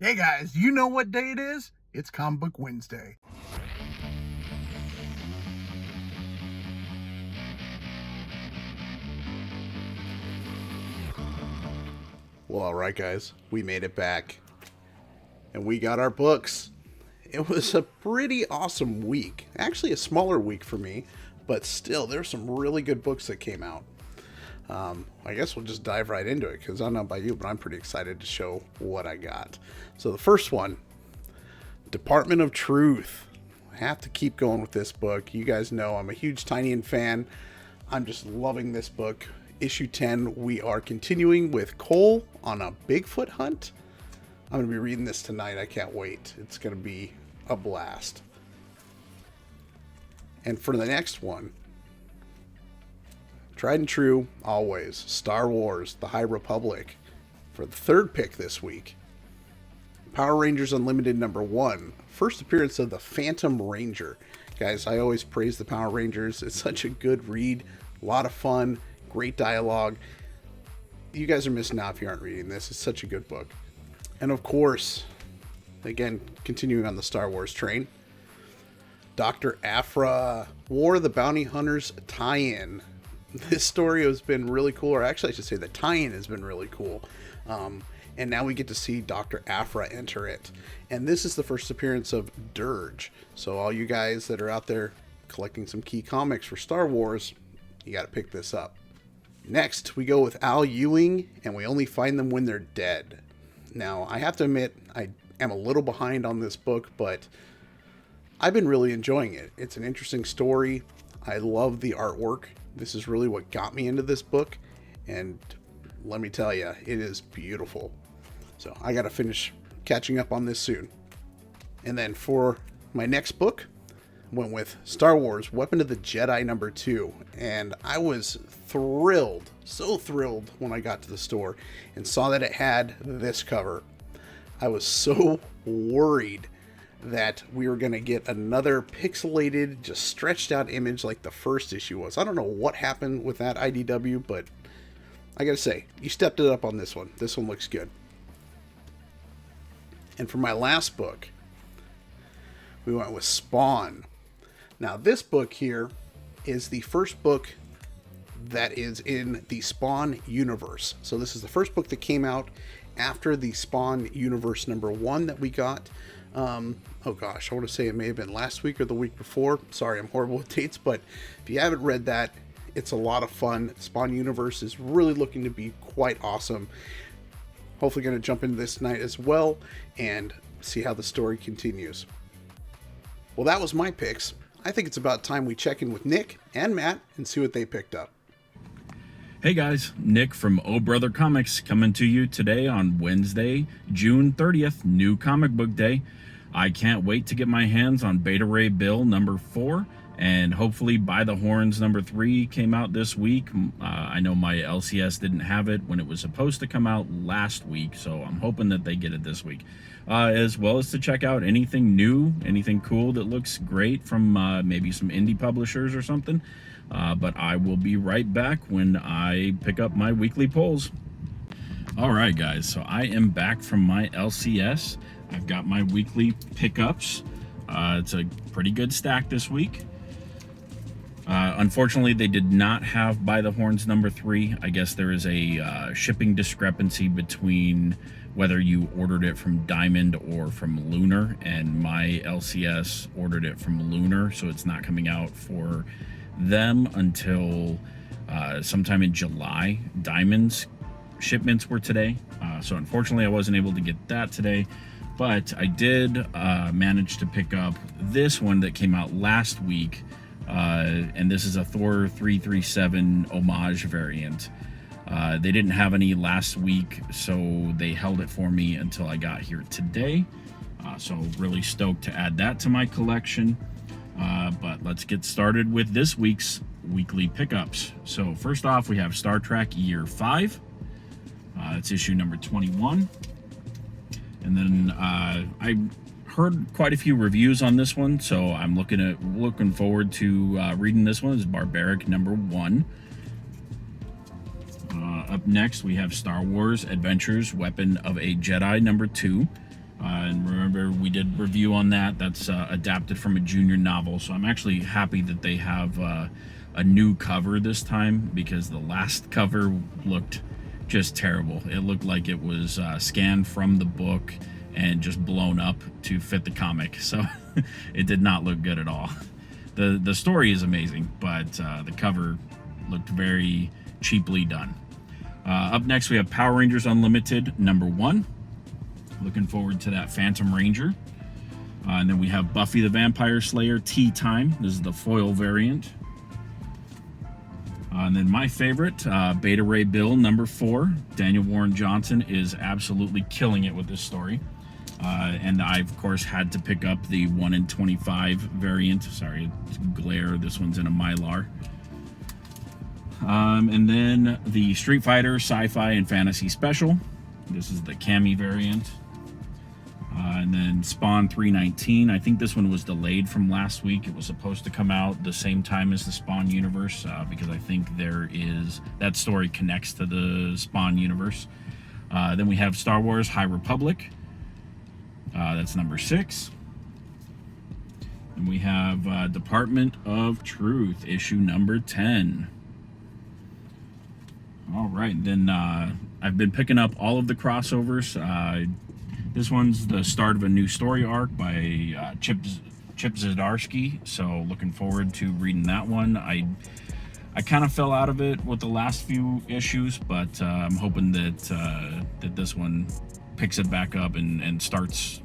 Hey guys, you know what day it is? It's Comic Book Wednesday. Well, alright guys, we made it back. And we got our books. It was a pretty awesome week. Actually a smaller week for me, but still there's some really good books that came out. I guess we'll just dive right into it because I don't know about you, but I'm pretty excited to show what I got. So the first one, Department of Truth. I have to keep going with this book. You guys know I'm a huge Tynion fan. I'm just loving this book. Issue 10, we are continuing with Cole on a Bigfoot hunt. I'm going to be reading this tonight. I can't wait. It's going to be a blast. And for the next one, tried and true, always, Star Wars, The High Republic. For the third pick this week, Power Rangers Unlimited #1. First appearance of the Phantom Ranger. Guys, I always praise the Power Rangers. It's such a good read. A lot of fun. Great dialogue. You guys are missing out if you aren't reading this. It's such a good book. And of course, again, continuing on the Star Wars train, Dr. Aphra, War of the Bounty Hunters tie-in. This story has been really cool, or actually I should say the tie-in has been really cool. And now we get to see Dr. Aphra enter it. And this is the first appearance of Dirge. So all you guys that are out there collecting some key comics for Star Wars, you got to pick this up. Next, we go with Al Ewing, and we only find them when they're dead. Now, I have to admit, I am a little behind on this book, but I've been really enjoying it. It's an interesting story. I love the artwork. This is really what got me into this book, and let me tell you, it is beautiful. So I got to finish catching up on this soon. And then for my next book, I went with Star Wars Weapon of the Jedi #2. And I was thrilled, so thrilled when I got to the store and saw that it had this cover. I was so worried that we were going to get another pixelated, just stretched out image like the first issue was. I don't know what happened with that IDW, but I gotta say, you stepped it up on this one. This one looks good. And for my last book, we went with Spawn. Now, this book here is the first book that is in the Spawn universe. So this is the first book that came out after the Spawn universe #1 that we got. Oh gosh, I want to say it may have been last week or the week before. Sorry, I'm horrible with dates, but if you haven't read that, it's a lot of fun. Spawn universe is really looking to be quite awesome. Hopefully going to jump into this tonight as well and see how the story continues. Well, that was my picks. I think it's about time we check in with Nick and Matt and see what they picked up. Hey guys, Nick from Oh Brother Comics coming to you today on Wednesday, June 30th, New Comic Book Day. I can't wait to get my hands on Beta Ray Bill #4, and hopefully By the Horns #3 came out this week. I know my LCS didn't have it when it was supposed to come out last week, so I'm hoping that they get it this week. As well as to check out anything new, anything cool that looks great from maybe some indie publishers or something. But I will be right back when I pick up my weekly polls. All right, guys, so I am back from my LCS. I've got my weekly pickups. It's a pretty good stack this week. Unfortunately, they did not have By the Horns #3. I guess there is a shipping discrepancy between whether you ordered it from Diamond or from Lunar, and my LCS ordered it from Lunar, so it's not coming out for them until sometime in July. Diamond's shipments were today, so unfortunately I wasn't able to get that today, but I did manage to pick up this one that came out last week, and this is a Thor 337 homage variant. They didn't have any last week, so they held it for me until I got here today, so really stoked to add that to my collection. But let's get started with this week's weekly pickups. So first off, we have Star Trek Year 5. It's issue #21. And then I heard quite a few reviews on this one, so I'm looking forward to reading this one. It's Barbaric #1. Up next, we have Star Wars Adventures Weapon of a Jedi #2. And remember, we did review on that. That's adapted from a junior novel, so I'm actually happy that they have a new cover this time, because the last cover looked just terrible. It looked like it was scanned from the book and just blown up to fit the comic, so it did not look good at all. The story is amazing, but the cover looked very cheaply done. Up next, we have Power Rangers Unlimited #1. Looking forward to that Phantom Ranger. And then we have Buffy the Vampire Slayer Tea Time. This is the foil variant. And then my favorite, Beta Ray Bill #4. Daniel Warren Johnson is absolutely killing it with this story. And I, of course, had to pick up the 1 in 25 variant. Sorry, it's glare. This one's in a Mylar. And then the Street Fighter Sci-Fi and Fantasy Special. This is the Cammy variant. And then Spawn 319. I think this one was delayed from last week. It was supposed to come out the same time as the Spawn universe, because I think that story connects to the Spawn universe. Then we have Star Wars High Republic. That's #6. And we have Department of Truth, issue #10. All right, then I've been picking up all of the crossovers. This one's the start of a new story arc by Chip Zdarsky, so looking forward to reading that one. I kind of fell out of it with the last few issues, but I'm hoping that this one picks it back up and starts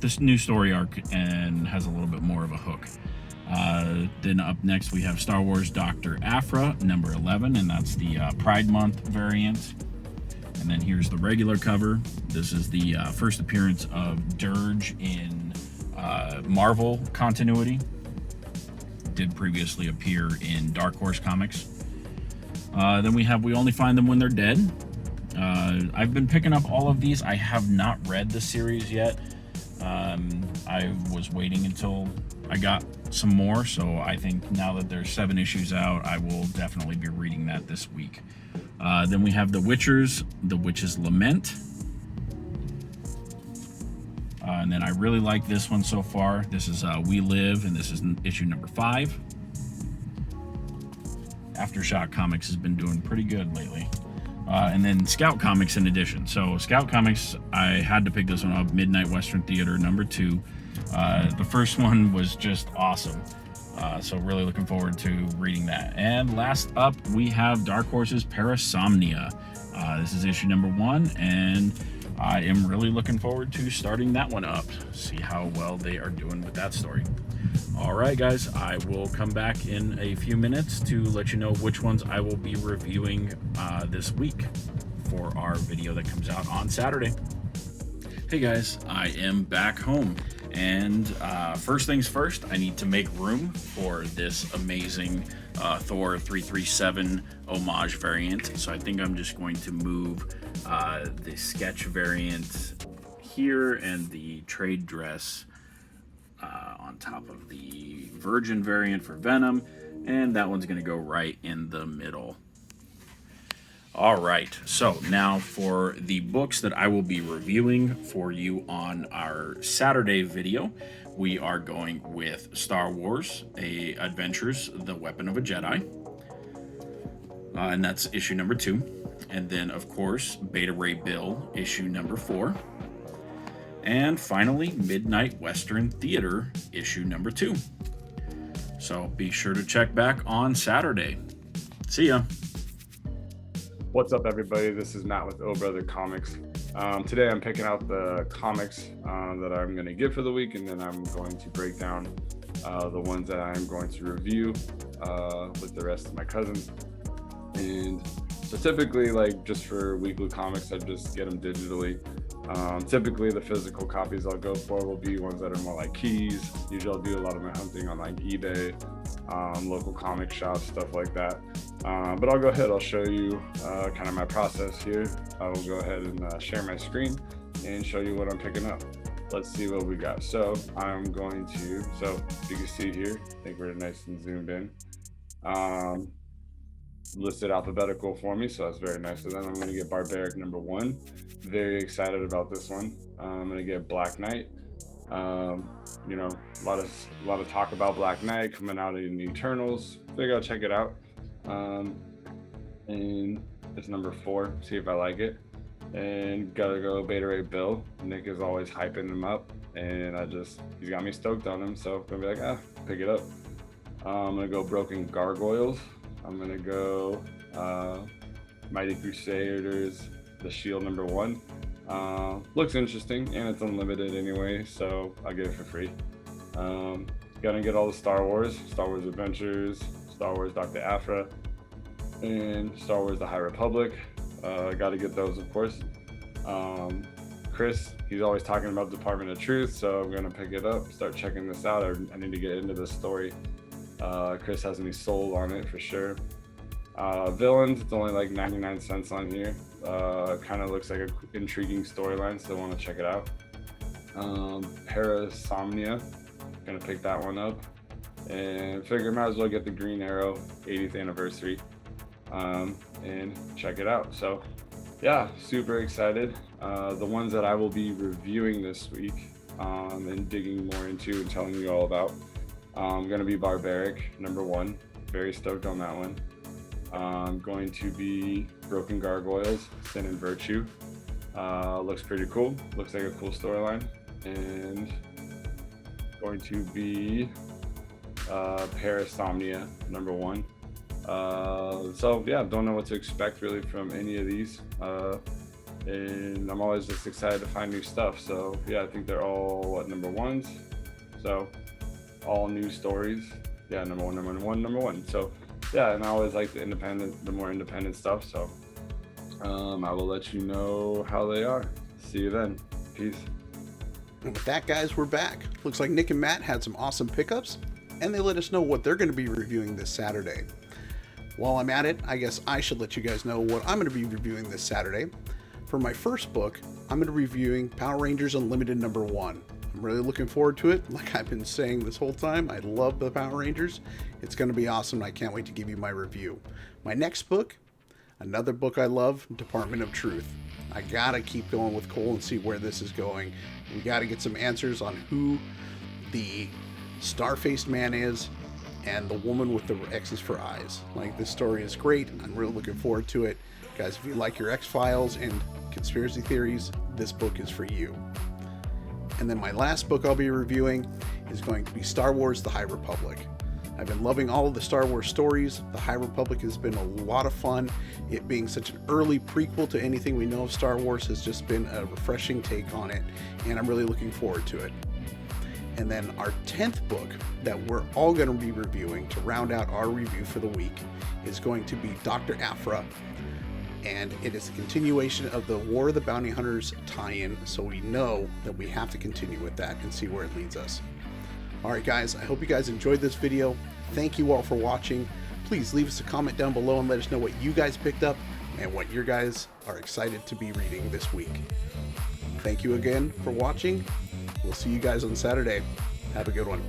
this new story arc and has a little bit more of a hook. Then up next we have Star Wars Dr. Aphra #11, and that's the Pride Month variant. And then here's the regular cover. This is the first appearance of Dirge in Marvel continuity. Did previously appear in Dark Horse Comics. Then we have We Only Find Them When They're Dead. I've been picking up all of these. I have not read the series yet. I was waiting until I got some more, so I think now that there's 7 issues out, I will definitely be reading that this week. Then we have The Witch's Lament. And then I really like this one so far. This is We Live, and this is issue #5. Aftershock Comics has been doing pretty good lately. And then Scout Comics in addition. So Scout Comics, I had to pick this one up, Midnight Western Theater #2. The first one was just awesome. So really looking forward to reading that. And last up, we have Dark Horse's Parasomnia. This is issue #1, and I am really looking forward to starting that one up. See how well they are doing with that story. All right, guys, I will come back in a few minutes to let you know which ones I will be reviewing this week for our video that comes out on Saturday. Hey guys, I am back home. And first things first, I need to make room for this amazing Thor 337 homage variant. So I think I'm just going to move the sketch variant here and the trade dress on top of the Virgin variant for Venom. And that one's going to go right in the middle. All right, so now for the books that I will be reviewing for you on our Saturday video, we are going with Star Wars Adventures, The Weapon of a Jedi, and that's issue #2. And then, of course, Beta Ray Bill, issue #4. And finally, Midnight Western Theater, issue #2. So be sure to check back on Saturday. See ya. What's up, everybody? This is Matt with Oh Brother Comics. Today I'm picking out the comics that I'm going to give for the week, and then I'm going to break down the ones that I'm going to review with the rest of my cousins. And so typically, like just for weekly comics, I just get them digitally. Typically the physical copies I'll go for will be ones that are more like keys. Usually I'll do a lot of my hunting on like eBay, local comic shops, stuff like that. But I'll go ahead, I'll show you kind of my process here. I will go ahead and share my screen and show you what I'm picking up. Let's see what we got. So I'm going to, so you can see here, I think we're nice and zoomed in. listed alphabetical for me, so that's very nice of them. I'm going to get Barbaric number 1. Very excited about this one. I'm going to get Black Knight. You know, a lot of talk about Black Knight coming out in the Eternals. Figure I'll check it out. And it's number 4. See if I like it. And gotta go Beta Ray Bill. Nick is always hyping him up, and he's got me stoked on him. So I'm gonna be like, pick it up. I'm gonna go Broken Gargoyles. I'm gonna go Mighty Crusaders, The Shield number 1. Looks interesting, and it's unlimited anyway, so I'll get it for free. Gonna get all the Star Wars Adventures, Star Wars Dr. Aphra, and Star Wars The High Republic. Gotta get those, of course. Chris, he's always talking about Department of Truth, so I'm gonna pick it up, start checking this out. I need to get into this story. Chris has me sold on it for sure. Villains, it's only like 99 cents on here. Kind of looks like an intriguing storyline, so I want to check it out. Parasomnia, gonna pick that one up, and figure might as well get the Green Arrow 80th anniversary, and check it out. So yeah, super excited. The ones that I will be reviewing this week, and digging more into and telling you all about, gonna be Barbaric number 1. Very stoked on that one. Going to be Broken Gargoyles, Sin and Virtue. Looks pretty cool. Looks like a cool storyline. And going to be Parasomnia number 1. So yeah, don't know what to expect really from any of these. And I'm always just excited to find new stuff. So yeah, I think they're all number 1s. So all new stories. Yeah, number one. So yeah, and I always like the more independent stuff. So I will let you know how they are. See you then. Peace. And with that, guys, we're back. Looks like Nick and Matt had some awesome pickups, and they let us know what they're going to be reviewing this Saturday. While I'm at it, I guess I should let you guys know what I'm going to be reviewing this Saturday. For my first book, I'm going to be reviewing Power Rangers Unlimited number 1. I'm really looking forward to it. Like I've been saying this whole time, I love the Power Rangers. It's going to be awesome, and I can't wait to give you my review. My next book, another book I love, Department of Truth. I gotta keep going with Cole and see where this is going. We gotta get some answers on who the star-faced man is and the woman with the X's for eyes. Like, this story is great. I'm really looking forward to it. Guys, if you like your X-Files and conspiracy theories, this book is for you. And then my last book I'll be reviewing is going to be Star Wars The High Republic. I've been loving all of the Star Wars stories. The High Republic has been a lot of fun. It being such an early prequel to anything we know of Star Wars has just been a refreshing take on it, and I'm really looking forward to it. And then our 10th book that we're all going to be reviewing to round out our review for the week is going to be Dr. Aphra, and it is a continuation of the War of the Bounty Hunters tie-in, so we know that we have to continue with that and see where it leads us. Alright guys, I hope you guys enjoyed this video. Thank you all for watching. Please leave us a comment down below and let us know what you guys picked up and what your guys are excited to be reading this week. Thank you again for watching. We'll see you guys on Saturday. Have a good one.